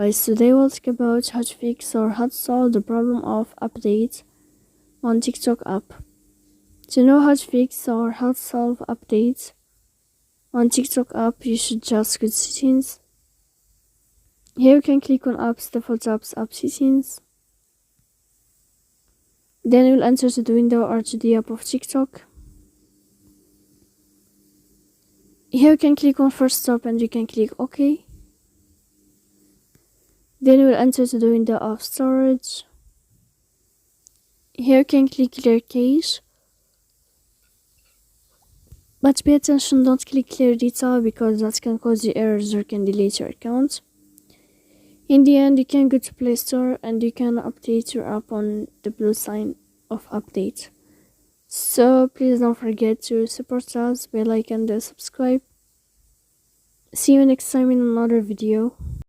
Guys, today we'll talk about how to fix or how to solve the problem of updates on TikTok app. To know how to fix or how to solve updates on TikTok app, you should just go to settings. Here you can click on apps, default apps, app settings. Then you'll enter to the window or to the app of TikTok. Here you can click on first stop and you can click OK. Then you will enter to the window of storage. Here you can click clear cache. But pay attention, don't click clear data because that can cause you errors or can delete your account. In the end, you can go to Play Store and you can update your app on the blue sign of update. So please don't forget to support us by like and subscribe. See you next time in another video.